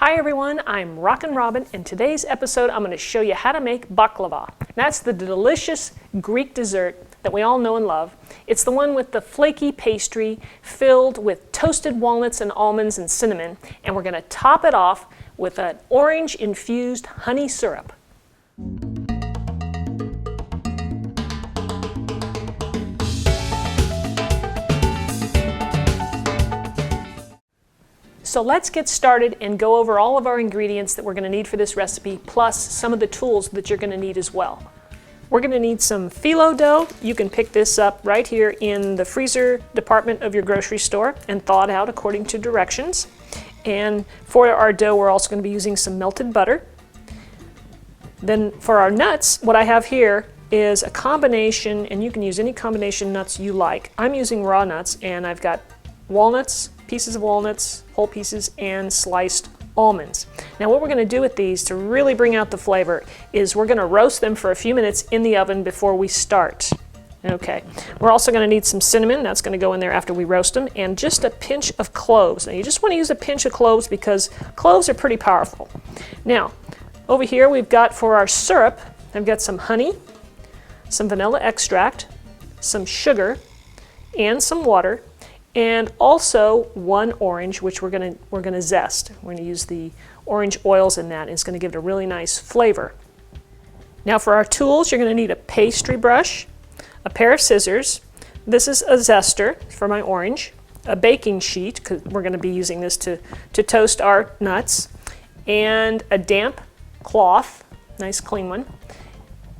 Hi everyone, I'm Rockin Robin, and today's episode I'm going to show you how to make baklava. That's the delicious Greek dessert that we all know and love. It's the one with the flaky pastry filled with toasted walnuts and almonds and cinnamon, and we're going to top it off with an orange infused honey syrup. So let's get started and go over all of our ingredients that we're going to need for this recipe, plus some of the tools that you're going to need as well. We're going to need some phyllo dough. You can pick this up right here in the freezer department of your grocery store and thaw it out according to directions. And for our dough, we're also going to be using some melted butter. Then for our nuts, what I have here is a combination, and you can use any combination nuts you like. I'm using raw nuts, and I've got walnuts, pieces of walnuts, whole pieces, and sliced almonds. Now what we're going to do with these to really bring out the flavor is we're going to roast them for a few minutes in the oven before we start. Okay, we're also going to need some cinnamon. That's going to go in there after we roast them, and just a pinch of cloves. Now you just want to use a pinch of cloves because cloves are pretty powerful. Now over here we've got for our syrup, I've got some honey, some vanilla extract, some sugar, and some water, and also one orange, which we're gonna zest. We're gonna use the orange oils in that, and it's gonna give it a really nice flavor. Now for our tools, you're gonna need a pastry brush, a pair of scissors. This is a zester for my orange, a baking sheet, because we're gonna be using this to toast our nuts, and a damp cloth, nice clean one,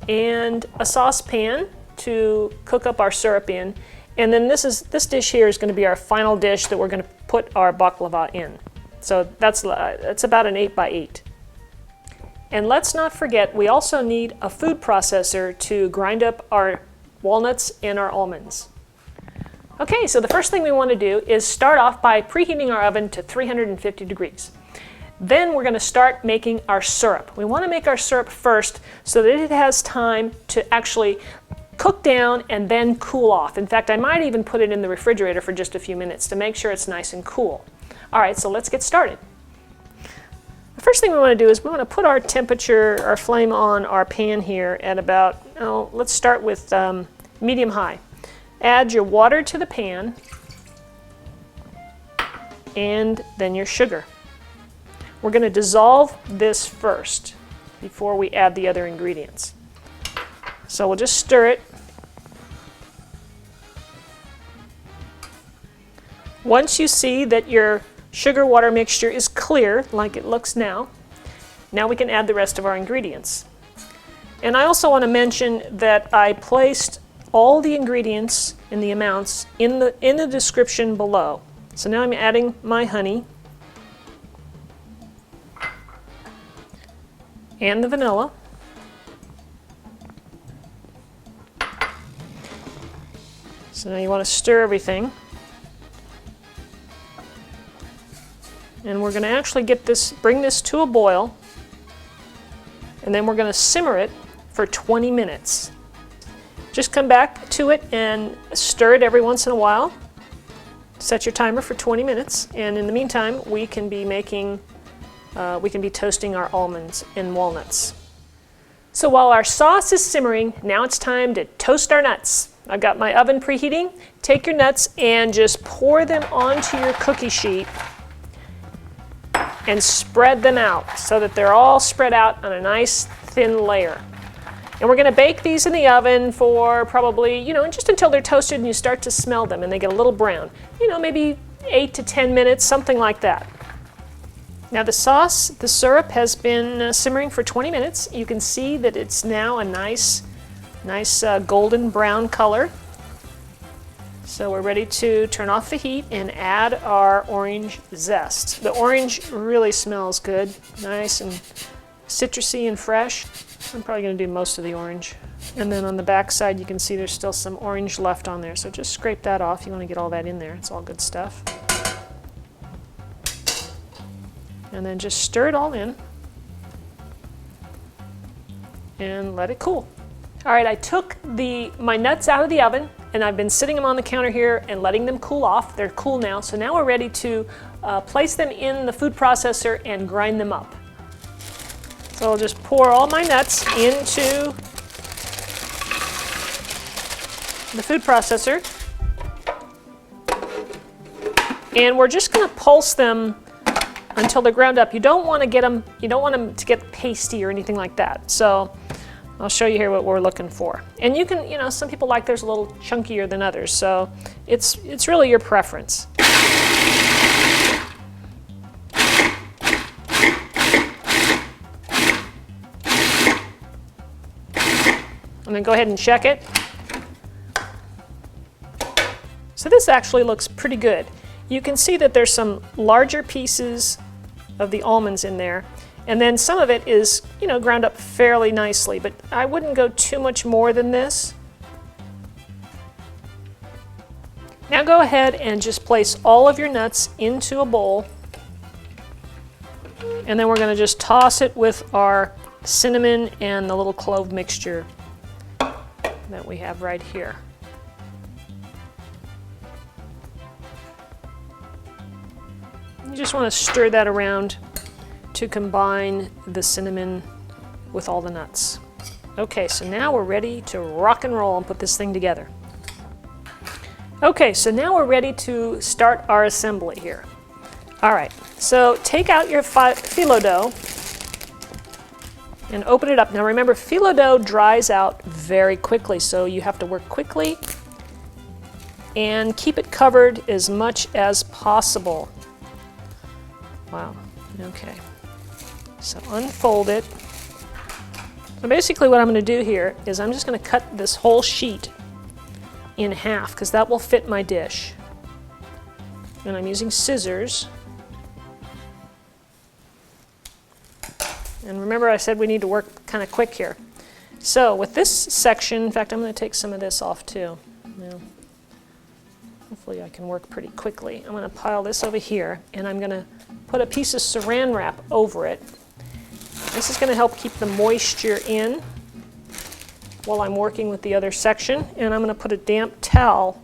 and a saucepan to cook up our syrup in. And then this dish here is going to be our final dish that we're going to put our baklava in. So that's about an 8 by 8. And let's not forget, we also need a food processor to grind up our walnuts and our almonds. Okay, so the first thing we want to do is start off by preheating our oven to 350 degrees. Then we're going to start making our syrup. We want to make our syrup first so that it has time to actually cook down and then cool off. In fact, I might even put it in the refrigerator for just a few minutes to make sure it's nice and cool. All right, so let's get started. The first thing we want to do is we want to put our temperature, our flame on our pan here at about, let's start with medium-high. Add your water to the pan and then your sugar. We're going to dissolve this first before we add the other ingredients. So we'll just stir it. Once you see that your sugar water mixture is clear, like it looks now, now we can add the rest of our ingredients. And I also want to mention that I placed all the ingredients and the amounts in the description below. So now I'm adding my honey and the vanilla. So now you want to stir everything. And we're going to actually bring this to a boil, and then we're going to simmer it for 20 minutes. Just come back to it and stir it every once in a while. Set your timer for 20 minutes, and in the meantime, we can be toasting our almonds and walnuts. So while our sauce is simmering, now it's time to toast our nuts. I've got my oven preheating. Take your nuts and just pour them onto your cookie sheet and spread them out so that they're all spread out on a nice thin layer. And we're going to bake these in the oven for probably, just until they're toasted and you start to smell them and they get a little brown. Maybe 8 to 10 minutes, something like that. Now the syrup has been simmering for 20 minutes. You can see that it's now a nice golden brown color. So we're ready to turn off the heat and add our orange zest. The orange really smells good, nice and citrusy and fresh. I'm probably going to do most of the orange. And then on the back side you can see there's still some orange left on there, so just scrape that off. You want to get all that in there. It's all good stuff. And then just stir it all in and let it cool. All right, I took my nuts out of the oven, and I've been sitting them on the counter here and letting them cool off. They're cool now, so now we're ready to place them in the food processor and grind them up. So I'll just pour all my nuts into the food processor. And we're just going to pulse them until they're ground up. You don't want to get them to get pasty or anything like that. So I'll show you here what we're looking for. And you can, some people like theirs a little chunkier than others, so it's really your preference. And then go ahead and check it. So this actually looks pretty good. You can see that there's some larger pieces of the almonds in there, and then some of it is, ground up fairly nicely, but I wouldn't go too much more than this. Now go ahead and just place all of your nuts into a bowl, and then we're going to just toss it with our cinnamon and the little clove mixture that we have right here. You just want to stir that around to combine the cinnamon with all the nuts. Okay, so now we're ready to rock and roll and put this thing together. Okay, so now we're ready to start our assembly here. All right, so take out your phyllo dough and open it up. Now remember, phyllo dough dries out very quickly, so you have to work quickly and keep it covered as much as possible. Wow, okay. So unfold it. So basically what I'm going to do here is I'm just going to cut this whole sheet in half because that will fit my dish. And I'm using scissors. And remember I said we need to work kind of quick here. So with this section, in fact I'm going to take some of this off too. Now, hopefully I can work pretty quickly. I'm going to pile this over here and I'm going to put a piece of saran wrap over it. This is going to help keep the moisture in while I'm working with the other section. And I'm going to put a damp towel.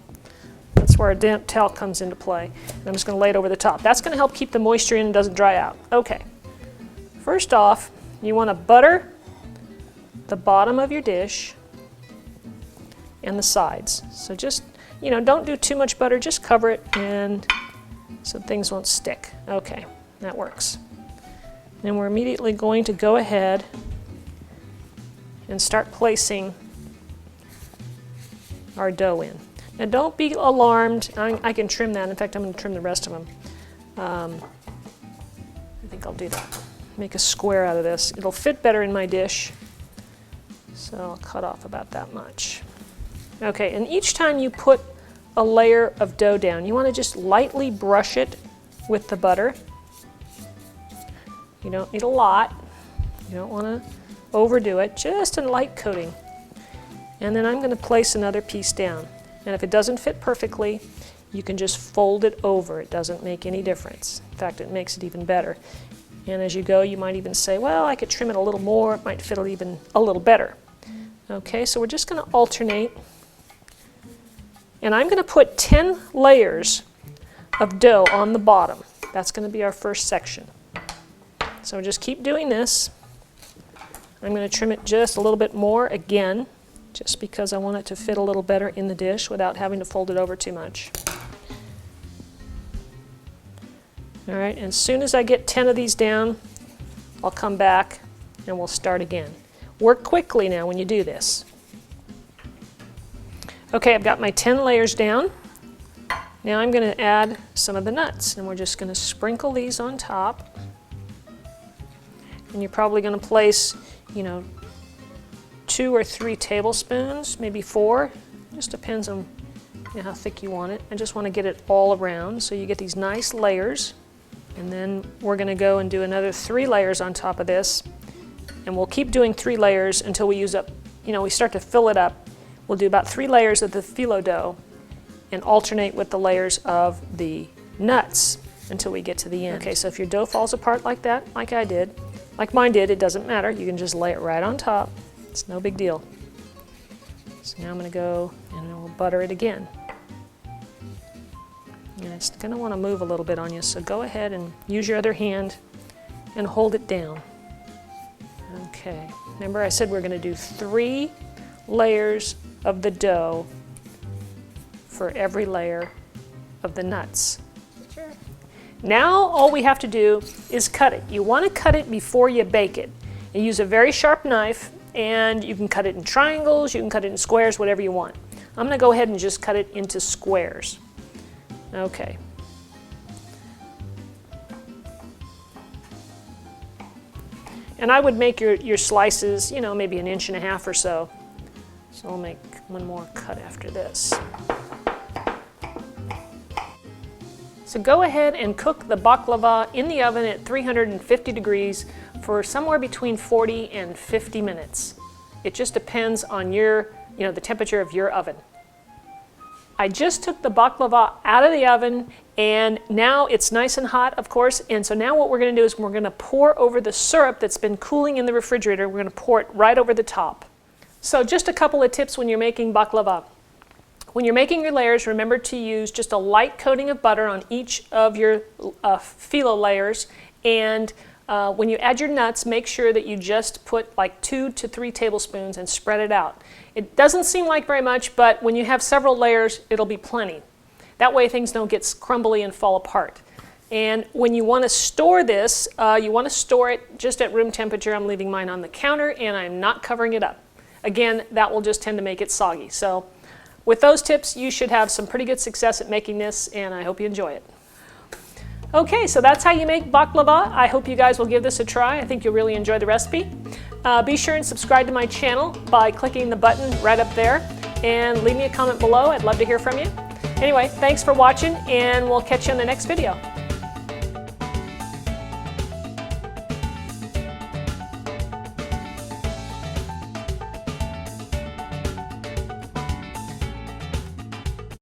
That's where a damp towel comes into play. And I'm just going to lay it over the top. That's going to help keep the moisture in and doesn't dry out. Okay. First off, you want to butter the bottom of your dish and the sides. So just, don't do too much butter, just cover it and so things won't stick. Okay, that works. And we're immediately going to go ahead and start placing our dough in. Now don't be alarmed. I can trim that. In fact, I'm going to trim the rest of them. I think I'll do that. Make a square out of this. It'll fit better in my dish. So I'll cut off about that much. Okay, and each time you put a layer of dough down, you want to just lightly brush it with the butter. You don't need a lot. You don't want to overdo it, just a light coating. And then I'm going to place another piece down. And if it doesn't fit perfectly, you can just fold it over. It doesn't make any difference. In fact, it makes it even better. And as you go, you might even say, well, I could trim it a little more. It might fit even a little better. Okay, so we're just going to alternate. And I'm going to put 10 layers of dough on the bottom. That's going to be our first section. So just keep doing this. I'm going to trim it just a little bit more again, just because I want it to fit a little better in the dish without having to fold it over too much. All right, and as soon as I get 10 of these down, I'll come back and we'll start again. Work quickly now when you do this. Okay, I've got my 10 layers down. Now I'm going to add some of the nuts, and we're just going to sprinkle these on top. And you're probably going to place, 2 or 3 tablespoons, maybe 4. Just depends on how thick you want it. I just want to get it all around so you get these nice layers. And then we're going to go and do another 3 layers on top of this. And we'll keep doing 3 layers until we use up, we start to fill it up. We'll do about 3 layers of the phyllo dough and alternate with the layers of the nuts until we get to the end. Okay, so if your dough falls apart like that, like I did, like mine did, it doesn't matter. You can just lay it right on top. It's no big deal. So now I'm going to go and we'll butter it again. And it's going to want to move a little bit on you, so go ahead and use your other hand and hold it down. Okay, remember I said we're going to do 3 layers of the dough for every layer of the nuts. Sure. Now all we have to do is cut it. You want to cut it before you bake it. You use a very sharp knife, and you can cut it in triangles, you can cut it in squares, whatever you want. I'm going to go ahead and just cut it into squares. Okay. And I would make your slices, you know, maybe 1.5 inches or so. So I'll make one more cut after this. So go ahead and cook the baklava in the oven at 350 degrees for somewhere between 40 and 50 minutes. It just depends on the temperature of your oven. I just took the baklava out of the oven, and now it's nice and hot, of course, and so now what we're going to do is we're going to pour over the syrup that's been cooling in the refrigerator. We're going to pour it right over the top. So just a couple of tips when you're making baklava. When you're making your layers, remember to use just a light coating of butter on each of your phyllo layers, and when you add your nuts, make sure that you just put like 2 to 3 tablespoons and spread it out. It doesn't seem like very much, but when you have several layers, it'll be plenty. That way things don't get crumbly and fall apart. And when you want to store this, you want to store it just at room temperature. I'm leaving mine on the counter, and I'm not covering it up. Again, that will just tend to make it soggy. So with those tips, you should have some pretty good success at making this, and I hope you enjoy it. Okay, so that's how you make baklava. I hope you guys will give this a try. I think you'll really enjoy the recipe. Be sure and subscribe to my channel by clicking the button right up there, and leave me a comment below. I'd love to hear from you. Anyway, thanks for watching, and we'll catch you in the next video.